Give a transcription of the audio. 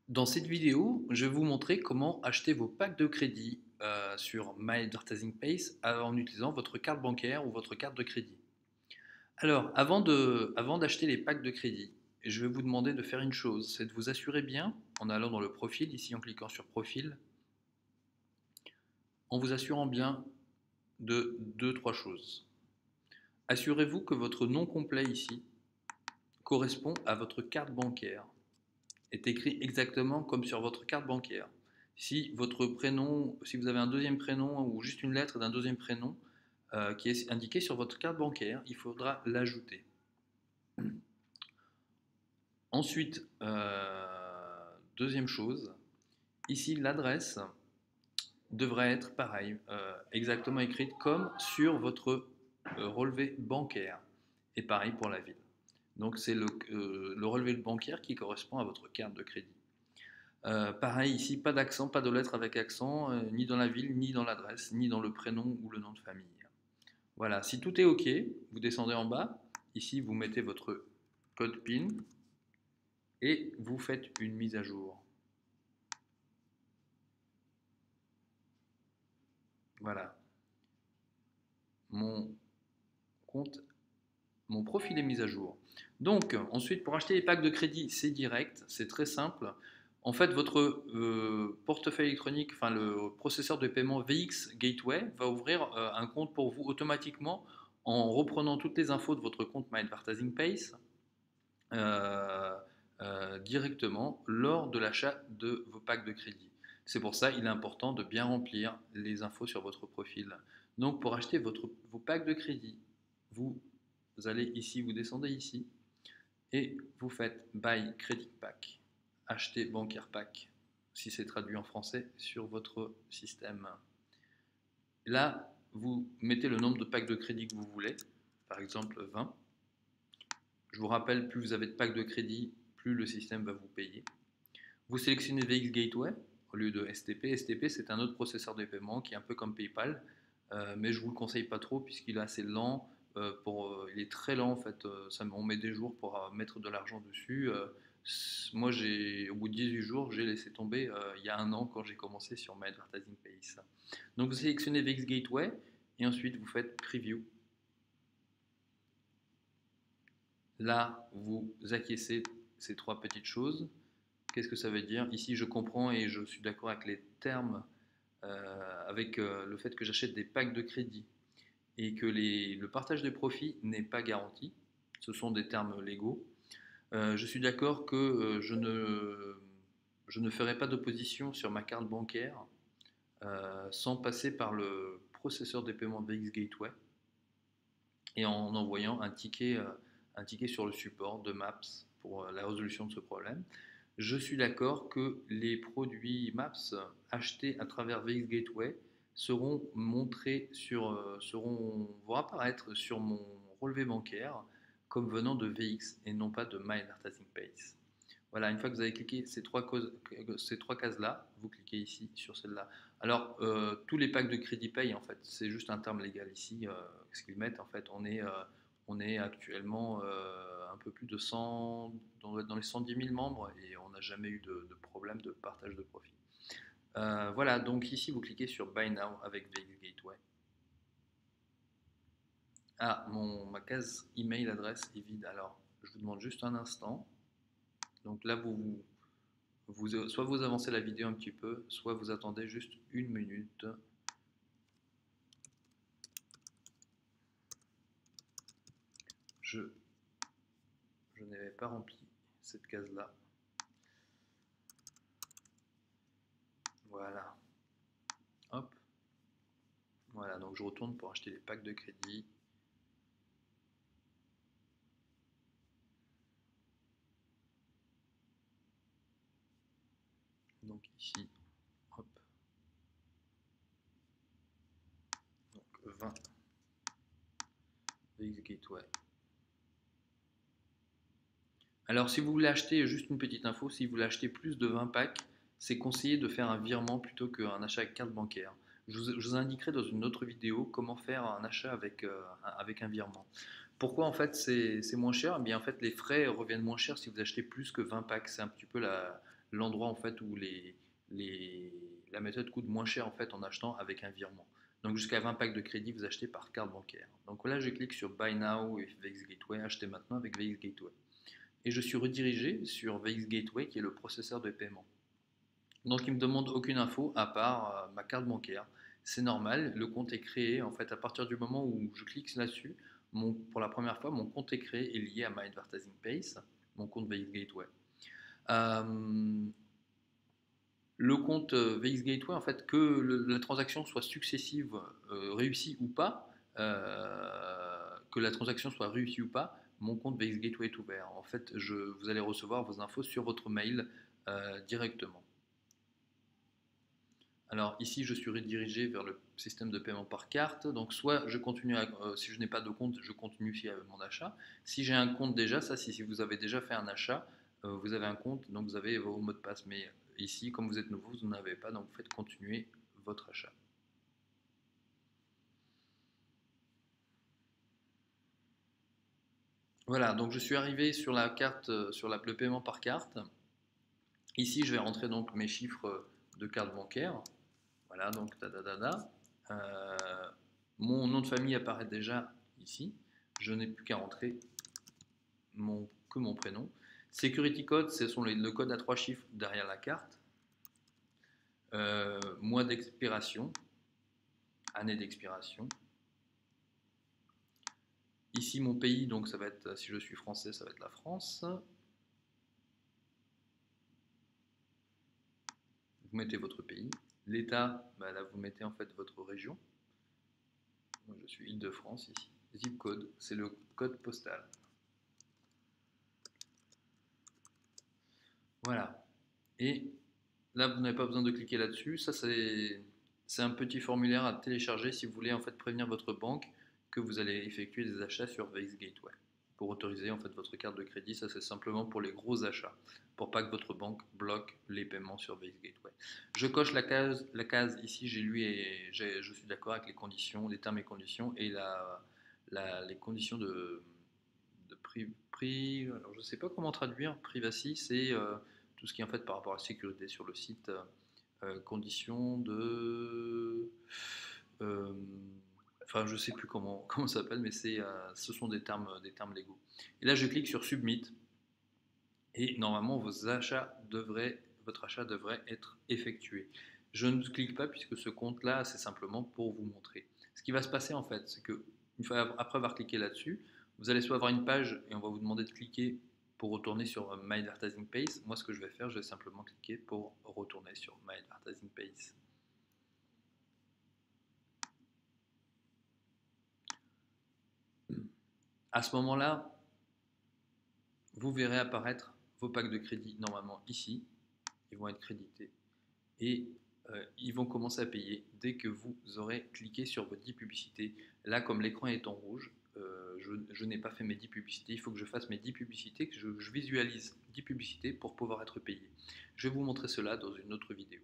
Dans cette vidéo, je vais vous montrer comment acheter vos packs de crédit sur My Advertising Pace en utilisant votre carte bancaire ou votre carte de crédit. Alors, avant d'acheter les packs de crédit, je vais vous demander de faire une chose, c'est de vous assurer bien, en allant dans le profil, ici en cliquant sur profil, en vous assurant bien de trois choses. Assurez-vous que votre nom complet ici correspond à votre carte bancaire, est écrit exactement comme sur votre carte bancaire. Si votre prénom, si vous avez un deuxième prénom ou juste une lettre d'un deuxième prénom qui est indiqué sur votre carte bancaire, il faudra l'ajouter. Ensuite, deuxième chose, ici l'adresse devrait être pareil, exactement écrite comme sur votre relevé bancaire. Et pareil pour la ville. Donc c'est le relevé bancaire qui correspond à votre carte de crédit. Pareil ici, pas d'accent, pas de lettre avec accent, ni dans la ville, ni dans l'adresse, ni dans le prénom ou le nom de famille. Voilà, si tout est OK, vous descendez en bas. Ici, vous mettez votre code PIN et vous faites une mise à jour. Voilà, mon compte, mon profil est mis à jour. Donc, ensuite, pour acheter les packs de crédit, c'est direct, c'est très simple. En fait, votre portefeuille électronique, enfin le processeur de paiement VX Gateway va ouvrir un compte pour vous automatiquement en reprenant toutes les infos de votre compte My Advertising Pace euh, directement lors de l'achat de vos packs de crédit. C'est pour ça qu'il est important de bien remplir les infos sur votre profil. Donc pour acheter vos packs de crédit, vous allez ici, vous descendez ici et vous faites Buy Credit Pack, acheter bancaire pack, si c'est traduit en français, sur votre système. Là, vous mettez le nombre de packs de crédit que vous voulez, par exemple 20. Je vous rappelle, plus vous avez de packs de crédit, plus le système va vous payer. Vous sélectionnez VX Gateway au lieu de STP. STP, c'est un autre processeur de paiement qui est un peu comme PayPal, mais je ne vous le conseille pas trop puisqu'il est assez lent. Il est très lent en fait, on met des jours pour mettre de l'argent dessus. Moi, au bout de 18 jours, j'ai laissé tomber il y a un an quand j'ai commencé sur My Advertising Pace. Donc vous sélectionnez VX Gateway et ensuite vous faites Preview. Là, vous acquiescez ces trois petites choses. Qu'est-ce que ça veut dire? Ici, je comprends et je suis d'accord avec les termes, avec le fait que j'achète des packs de crédit et que le partage de profit n'est pas garanti. Ce sont des termes légaux. Je suis d'accord que je ne ferai pas d'opposition sur ma carte bancaire sans passer par le processeur de paiement VX Gateway et en envoyant un ticket sur le support de Maps pour la résolution de ce problème. Je suis d'accord que les produits Maps achetés à travers VX Gateway seront montrés vont apparaître sur mon relevé bancaire comme venant de VX et non pas de My Advertising Pace. Voilà, une fois que vous avez cliqué ces trois cases-là, vous cliquez ici sur celle-là. Alors, tous les packs de crédit paye, en fait, c'est juste un terme légal ici. Ce qu'ils mettent, en fait, on est actuellement un peu plus de 100, dans les 110 000 membres et on n'a jamais eu de problème de partage de profit. Voilà, donc ici, vous cliquez sur Buy Now avec VX Gateway. Ah, ma case email adresse est vide, alors je vous demande juste un instant. Donc là, soit vous avancez la vidéo un petit peu, soit vous attendez juste une minute. Je, je n'avais pas rempli cette case-là. Voilà. Hop. Voilà, donc je retourne pour acheter les packs de crédit. Donc ici, hop. Donc 20 VX Gateway. Alors si vous voulez acheter, juste une petite info, si vous voulez acheter plus de 20 packs, c'est conseillé de faire un virement plutôt qu'un achat avec carte bancaire. Je vous indiquerai dans une autre vidéo comment faire un achat avec un virement. Pourquoi en fait c'est moins cher? Eh bien en fait les frais reviennent moins cher si vous achetez plus que 20 packs. C'est un petit peu l'endroit en fait où la méthode coûte moins cher en fait en achetant avec un virement. Donc jusqu'à 20 packs de crédit, vous achetez par carte bancaire. Donc là, je clique sur Buy Now et VX Gateway, acheter maintenant avec VX Gateway. Et je suis redirigé sur VX Gateway qui est le processeur de paiement. Donc il ne me demande aucune info à part ma carte bancaire. C'est normal, le compte est créé. En fait, à partir du moment où je clique là-dessus, pour la première fois, mon compte est créé et lié à My Advertising Pace, mon compte VX Gateway. Le compte VX Gateway, en fait, que la transaction soit successive, réussie ou pas, que la transaction soit réussie ou pas, mon compte VX Gateway est ouvert. En fait, vous allez recevoir vos infos sur votre mail directement. Alors ici, je suis redirigé vers le système de paiement par carte. Donc soit je continue, si je n'ai pas de compte, je continue ici avec mon achat. Si j'ai un compte déjà, ça, si vous avez déjà fait un achat, vous avez un compte, donc vous avez vos mots de passe. Mais ici, comme vous êtes nouveau, vous n'en avez pas, donc vous faites continuer votre achat. Voilà, donc je suis arrivé sur la carte, sur le paiement par carte. Ici, je vais rentrer donc mes chiffres de carte bancaire. Voilà, donc mon nom de famille apparaît déjà ici. Je n'ai plus qu'à rentrer que mon prénom. Security code, ce sont le code à 3 chiffres derrière la carte. Mois d'expiration, année d'expiration. Ici mon pays, donc ça va être, si je suis français, ça va être la France. Vous mettez votre pays. L'État, bah là vous mettez en fait votre région. Moi, je suis Île-de-France ici. Zip code, c'est le code postal. Voilà. Et là, vous n'avez pas besoin de cliquer là-dessus. Ça, c'est un petit formulaire à télécharger si vous voulez en fait prévenir votre banque que vous allez effectuer des achats sur VX Gateway. Pour autoriser en fait votre carte de crédit, ça c'est simplement pour les gros achats, pour pas que votre banque bloque les paiements sur VX Gateway. Je coche la case ici, j'ai lu et je suis d'accord avec les conditions, les termes et conditions et les conditions de prix. Alors je ne sais pas comment traduire. Privacy, c'est tout ce qui est en fait par rapport à la sécurité sur le site. Conditions de. Enfin, je sais plus comment ça s'appelle, mais ce sont des termes légaux. Et là, je clique sur Submit. Et normalement, votre achat devrait être effectué. Je ne clique pas puisque ce compte-là, c'est simplement pour vous montrer. Ce qui va se passer en fait, c'est que après avoir cliqué là-dessus, vous allez soit avoir une page et on va vous demander de cliquer pour retourner sur My Advertising Pace. Moi, ce que je vais faire, je vais simplement cliquer pour retourner sur My Advertising Pace. À ce moment-là, vous verrez apparaître vos packs de crédit normalement ici. Ils vont être crédités et ils vont commencer à payer dès que vous aurez cliqué sur vos 10 publicités. Là, comme l'écran est en rouge, je n'ai pas fait mes 10 publicités. Il faut que je fasse mes 10 publicités, que je visualise 10 publicités pour pouvoir être payé. Je vais vous montrer cela dans une autre vidéo.